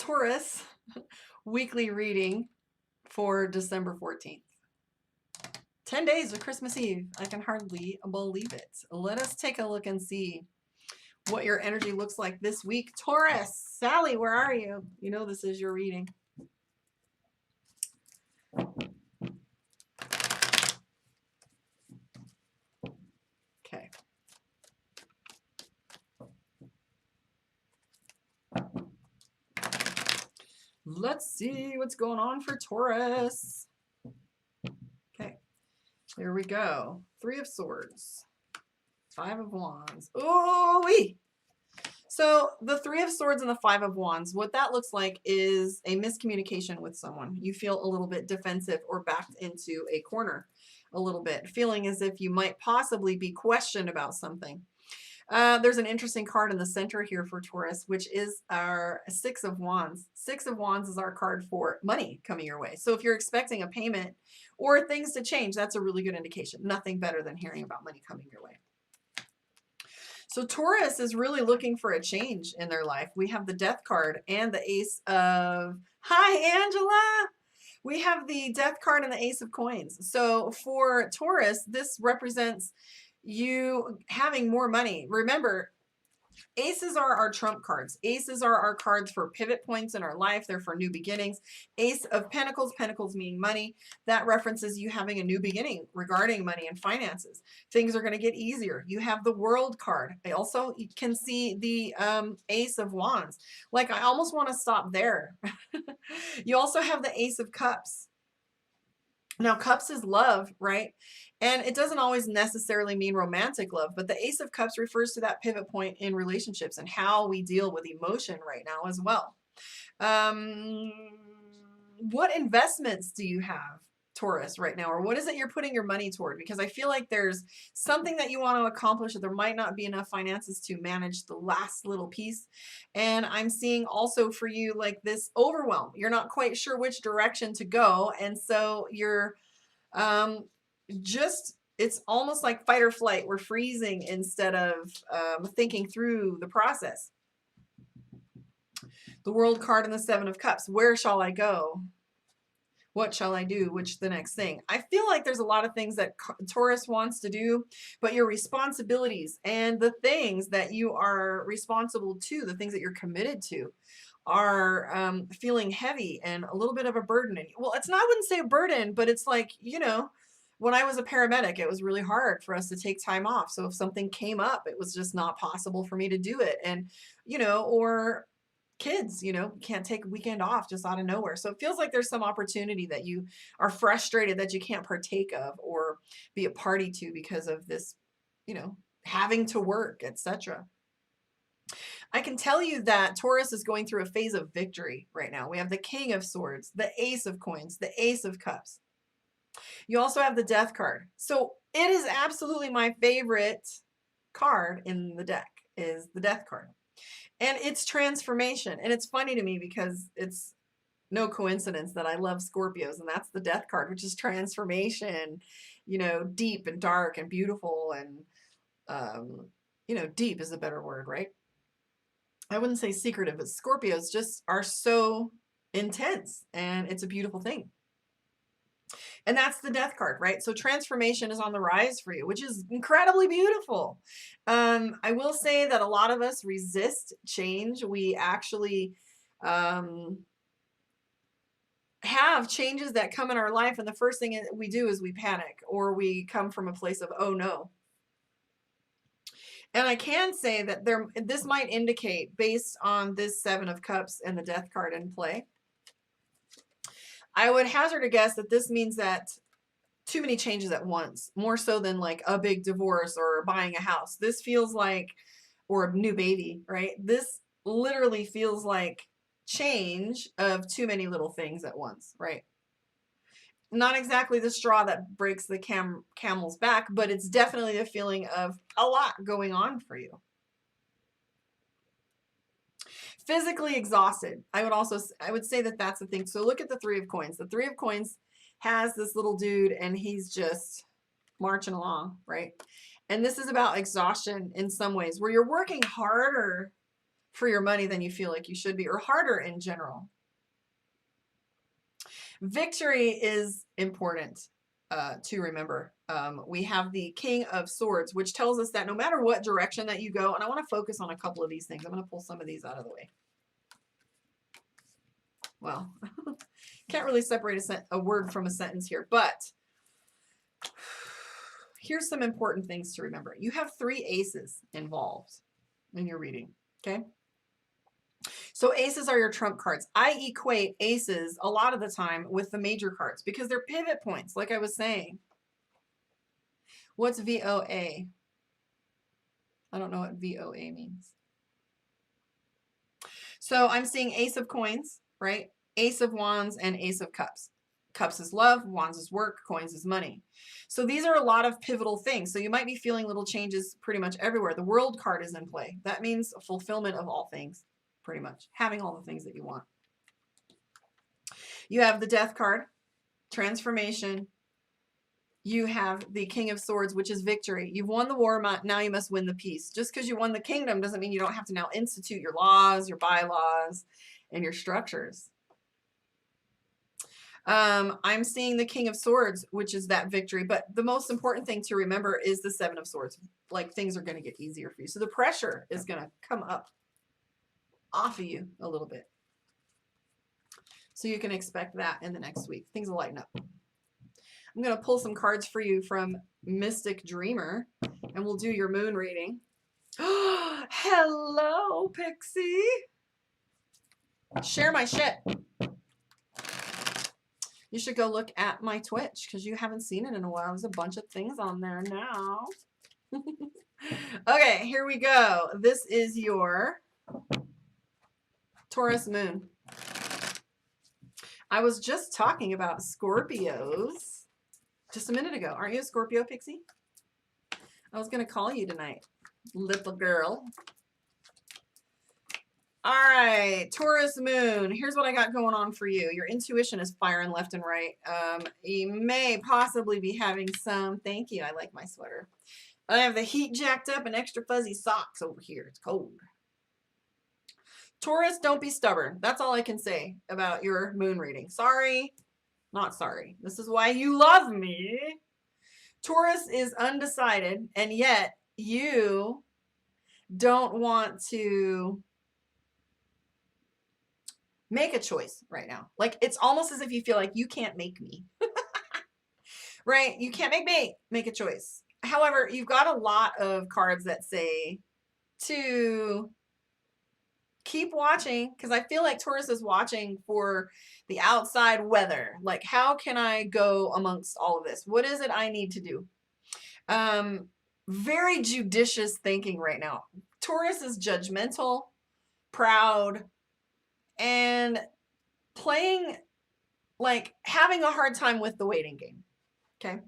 Taurus weekly reading for December 14th. 10 days of Christmas Eve. I can hardly believe it. Let us take a look and see what your energy looks like this week. Taurus, Sally, where are you? You know this is your reading. Okay. Let's see what's going on for Taurus. Okay, here we go. 3 of Swords, 5 of Wands. Ooh-wee! So the 3 of Swords and the 5 of Wands, what that looks like is a miscommunication with someone. You feel a little bit defensive or backed into a corner a little bit, feeling as if you might possibly be questioned about something. There's an interesting card in the center here for Taurus, which is our 6 of Wands. 6 of Wands is our card for money coming your way. So if you're expecting a payment or things to change, that's a really good indication. Nothing better than hearing about money coming your way. So Taurus is really looking for a change in their life. We have the Death card and the Ace of... Hi, Angela! We have the Death card and the Ace of Coins. So for Taurus, this represents you having more money. Remember, aces are our trump cards. Aces are our cards for pivot points in our life. They're for new beginnings. Ace of Pentacles, Pentacles meaning money. That references you having a new beginning regarding money and finances. Things are going to get easier. You have the World card. I also can see the Ace of Wands. Like, I almost want to stop there. You also have the Ace of Cups. Now, cups is love, right? And it doesn't always necessarily mean romantic love, but the Ace of Cups refers to that pivot point in relationships and how we deal with emotion right now as well. What investments do you have, Taurus, right now? Or what is it you're putting your money toward? Because I feel like there's something that you want to accomplish, that there might not be enough finances to manage the last little piece. And I'm seeing also for you like this overwhelm. You're not quite sure which direction to go. And so you're it's almost like fight or flight. We're freezing instead of thinking through the process. The World card and the 7 of Cups. Where shall I go? What shall I do? Which the next thing? I feel like there's a lot of things that Taurus wants to do, but your responsibilities and the things that you are responsible to, the things that you're committed to, are feeling heavy and a little bit of a burden. Well, it's not, I wouldn't say a burden, but it's like, you know, when I was a paramedic, it was really hard for us to take time off. So if something came up, it was just not possible for me to do it. And, you know, or kids, you know, can't take a weekend off just out of nowhere. So it feels like there's some opportunity that you are frustrated that you can't partake of or be a party to because of this, you know, having to work, etc. I can tell you that Taurus is going through a phase of victory right now. We have the King of Swords, the Ace of Coins, the Ace of Cups. You also have the Death card. So it is absolutely my favorite card in the deck is the Death card. And it's transformation. And it's funny to me because it's no coincidence that I love Scorpios, and that's the Death card, which is transformation, you know, deep and dark and beautiful. And, you know, deep is a better word, right? I wouldn't say secretive, but Scorpios just are so intense, and it's a beautiful thing. And that's the Death card, right? So transformation is on the rise for you, which is incredibly beautiful. I will say that a lot of us resist change. We actually have changes that come in our life, and the first thing we do is we panic, or we come from a place of, oh no. And I can say that this might indicate, based on this 7 of Cups and the Death card in play, I would hazard a guess that this means that too many changes at once, more so than like a big divorce or buying a house. This feels like, or a new baby, right? This literally feels like change of too many little things at once, right? Not exactly the straw that breaks the camel's back, but it's definitely a feeling of a lot going on for you. Physically exhausted. I would say that that's the thing. So look at the 3 of Coins. The 3 of Coins has this little dude, and he's just marching along, right? And this is about exhaustion in some ways, where you're working harder for your money than you feel like you should be, or harder in general. Victory is important to remember. We have the King of Swords, which tells us that no matter what direction that you go, and I want to focus on a couple of these things. I'm going to pull some of these out of the way. Well, can't really separate a word from a sentence here, but here's some important things to remember. You have 3 aces involved in your reading, okay? So aces are your trump cards. I equate aces a lot of the time with the major cards because they're pivot points, like I was saying. What's VOA? I don't know what VOA means. So I'm seeing Ace of Coins, right? Ace of Wands and Ace of Cups. Cups is love, Wands is work, coins is money. So these are a lot of pivotal things. So you might be feeling little changes pretty much everywhere. The World card is in play. That means fulfillment of all things, pretty much. Having all the things that you want. You have the Death card, transformation. You have the King of Swords, which is victory. You've won the war, now you must win the peace. Just because you won the kingdom doesn't mean you don't have to now institute your laws, your bylaws, and your structures. I'm seeing the King of Swords, which is that victory. But the most important thing to remember is the Seven of Swords. Like, things are going to get easier for you. So the pressure is going to come up off of you a little bit. So you can expect that in the next week. Things will lighten up. I'm going to pull some cards for you from Mystic Dreamer, and we'll do your moon reading. Hello, Pixie. Share my shit. You should go look at my Twitch because you haven't seen it in a while. There's a bunch of things on there now. Okay, here we go. This is your Taurus Moon. I was just talking about Scorpios just a minute ago. Aren't you a Scorpio, Pixie? I was going to call you tonight, little girl. All right, Taurus Moon. Here's what I got going on for you. Your intuition is firing left and right. You may possibly be having some, thank you, I like my sweater. I have the heat jacked up and extra fuzzy socks over here. It's cold. Taurus, don't be stubborn. That's all I can say about your moon reading. Sorry, not sorry. This is why you love me. Taurus is undecided, and yet you don't want to make a choice right now. Like, it's almost as if you feel like you can't make me. Right? You can't make me make a choice. However, you've got a lot of cards that say to keep watching, because I feel like Taurus is watching for the outside weather. Like, how can I go amongst all of this? What is it I need to do? Very judicious thinking right now. Taurus is judgmental, proud, and playing, like, having a hard time with the waiting game. Okay.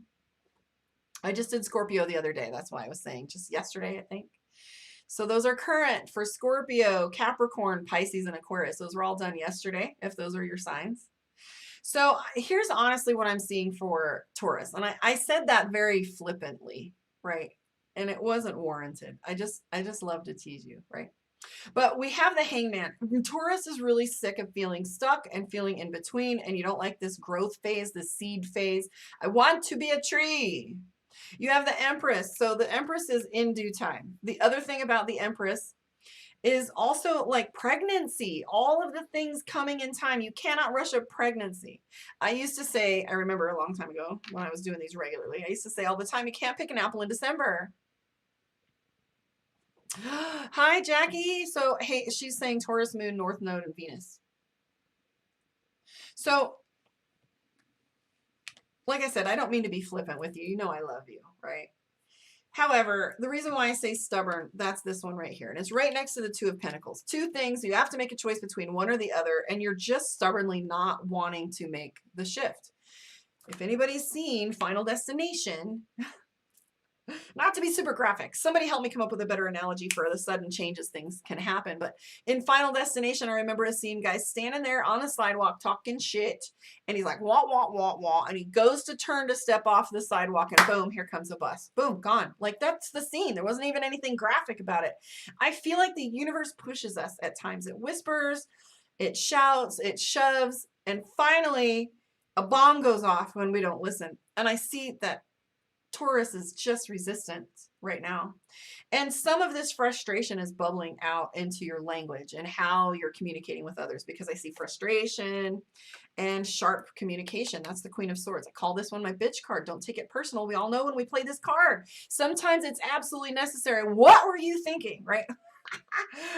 I just did Scorpio the other day. That's why I was saying just yesterday, I think. So those are current for Scorpio, Capricorn, Pisces, and Aquarius. Those were all done yesterday, if those are your signs. So here's honestly what I'm seeing for Taurus. And I said that very flippantly, right? And it wasn't warranted. I just love to tease you, right? But we have the Hangman. Taurus is really sick of feeling stuck and feeling in between, and you don't like this growth phase, this seed phase. I want to be a tree. You have the Empress. So the Empress is in due time. The other thing about the Empress is also like pregnancy, all of the things coming in time. You cannot rush a pregnancy. I used to say, I remember a long time ago when I was doing these regularly, I used to say all the time, you can't pick an apple in December. Hi, Jackie. So, hey, she's saying Taurus Moon, North Node, and Venus. So, like I said, I don't mean to be flippant with you. You know I love you, right? However, the reason why I say stubborn, that's this one right here. And it's right next to the Two of Pentacles. Two things, you have to make a choice between one or the other, and you're just stubbornly not wanting to make the shift. If anybody's seen Final Destination, Not to be super graphic. Somebody help me come up with a better analogy for the sudden changes things can happen. But in Final Destination, I remember a scene, guys, standing there on the sidewalk talking shit. And he's like, wah, wah, wah, wah. And he goes to turn to step off the sidewalk and boom, here comes a bus. Boom, gone. Like, that's the scene. There wasn't even anything graphic about it. I feel like the universe pushes us at times. It whispers, it shouts, it shoves. And finally, a bomb goes off when we don't listen. And I see that Taurus is just resistant right now. And some of this frustration is bubbling out into your language and how you're communicating with others, because I see frustration and sharp communication. That's the Queen of Swords. I call this one my bitch card. Don't take it personal. We all know when we play this card, sometimes it's absolutely necessary. What were you thinking, right?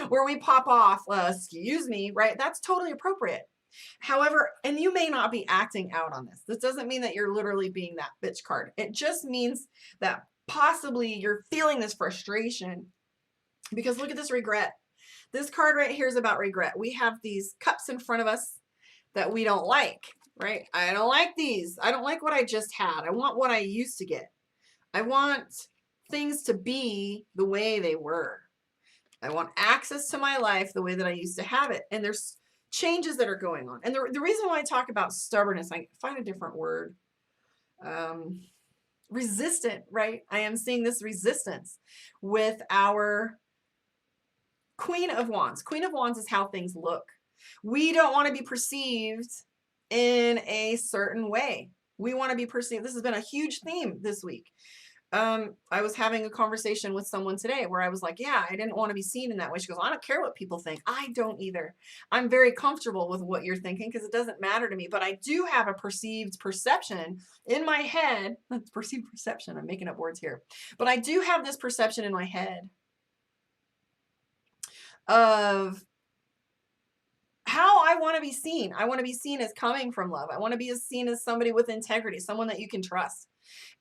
Where we pop off, excuse me, right? That's totally appropriate. However, and you may not be acting out on this. This doesn't mean that you're literally being that bitch card. It just means that possibly you're feeling this frustration, because look at this regret. This card right here is about regret. We have these cups in front of us that we don't like, right? I don't like these. I don't like what I just had. I want what I used to get. I want things to be the way they were. I want access to my life the way that I used to have it. And there's changes that are going on. And the reason why I talk about stubbornness, I find a different word, resistant, right? I am seeing this resistance with our Queen of Wands. Queen of Wands is how things look. We don't want to be perceived in a certain way. We want to be perceived. This has been a huge theme this week. I was having a conversation with someone today where I was like, yeah, I didn't want to be seen in that way. She goes, I don't care what people think. I don't either. I'm very comfortable with what you're thinking because it doesn't matter to me. But I do have a perceived perception in my head. That's perceived perception. I'm making up words here. But I do have this perception in my head of how I want to be seen. I want to be seen as coming from love. I want to be seen as somebody with integrity, someone that you can trust.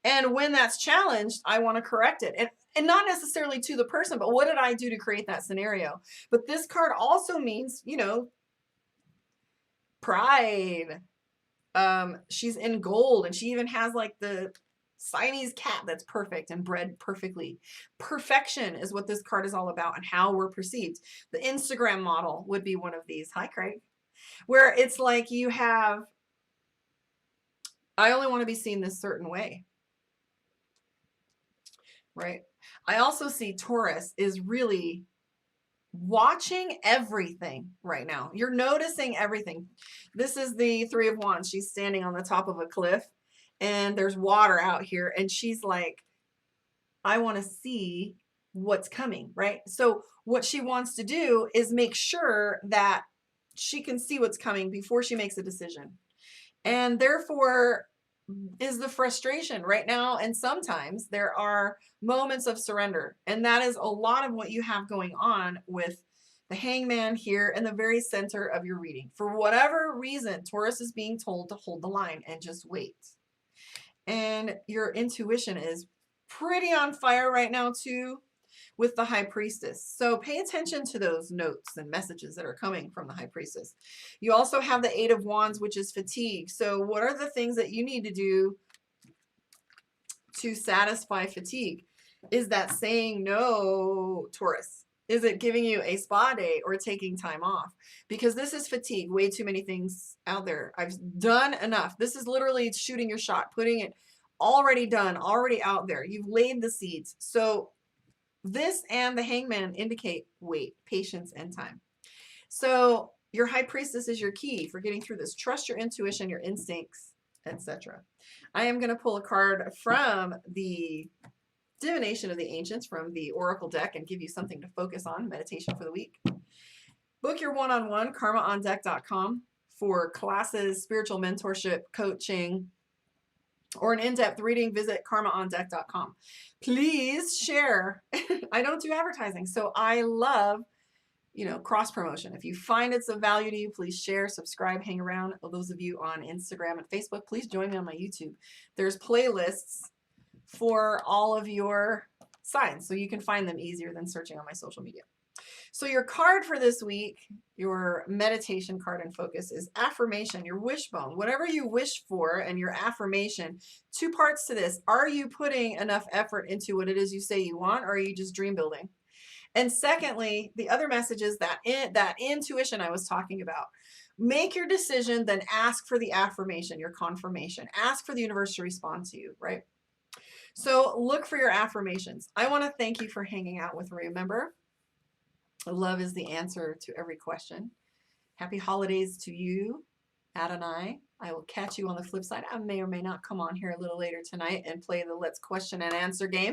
And when that's challenged, I want to correct it. And not necessarily to the person, but what did I do to create that scenario? But this card also means, you know, pride. She's in gold, and she even has like the Siamese cat that's perfect and bred perfectly. Perfection is what this card is all about and how we're perceived. The Instagram model would be one of these. Hi, Craig. Where it's like you have, I only want to be seen this certain way. Right? I also see Taurus is really watching everything right now. You're noticing everything. This is the Three of Wands. She's standing on the top of a cliff and there's water out here. And she's like, I want to see what's coming, right? So what she wants to do is make sure that she can see what's coming before she makes a decision. And therefore is the frustration right now. And sometimes there are moments of surrender. And that is a lot of what you have going on with the Hangman here in the very center of your reading. For whatever reason, Taurus is being told to hold the line and just wait. And your intuition is pretty on fire right now too with the High Priestess. So pay attention to those notes and messages that are coming from the High Priestess. You also have the Eight of Wands, which is fatigue. So what are the things that you need to do to satisfy fatigue? Is that saying no, Taurus? Is it giving you a spa day or taking time off? Because this is fatigue. Way too many things out there. I've done enough. This is literally shooting your shot, putting it already done, already out there. You've laid the seeds. So this and the Hangman indicate wait, patience, and time. So your High Priestess is your key for getting through this. Trust your intuition, your instincts, etc. I am going to pull a card from the Divination of the Ancients from the Oracle deck and give you something to focus on, meditation for the week. Book your one-on-one, karmaondeck.com, for classes, spiritual mentorship, coaching, or an in-depth reading. Visit karmaondeck.com. Please share. I don't do advertising, so I love, you know, cross promotion. If you find it's of value to you, please share, subscribe, hang around. Those of you on Instagram and Facebook, please join me on my YouTube. There's playlists for all of your signs, so you can find them easier than searching on my social media. So your card for this week, your meditation card and focus, is affirmation, your wishbone. Whatever you wish for and your affirmation, 2 parts to this. Are you putting enough effort into what it is you say you want, or are you just dream building? And secondly, the other message is that that intuition I was talking about. Make your decision, then ask for the affirmation, your confirmation. Ask for the universe to respond to you, right? So look for your affirmations. I want to thank you for hanging out with me. Remember, love is the answer to every question. Happy holidays to you, Adonai. I will catch you on the flip side. I may or may not come on here a little later tonight and play the Let's Question and Answer game.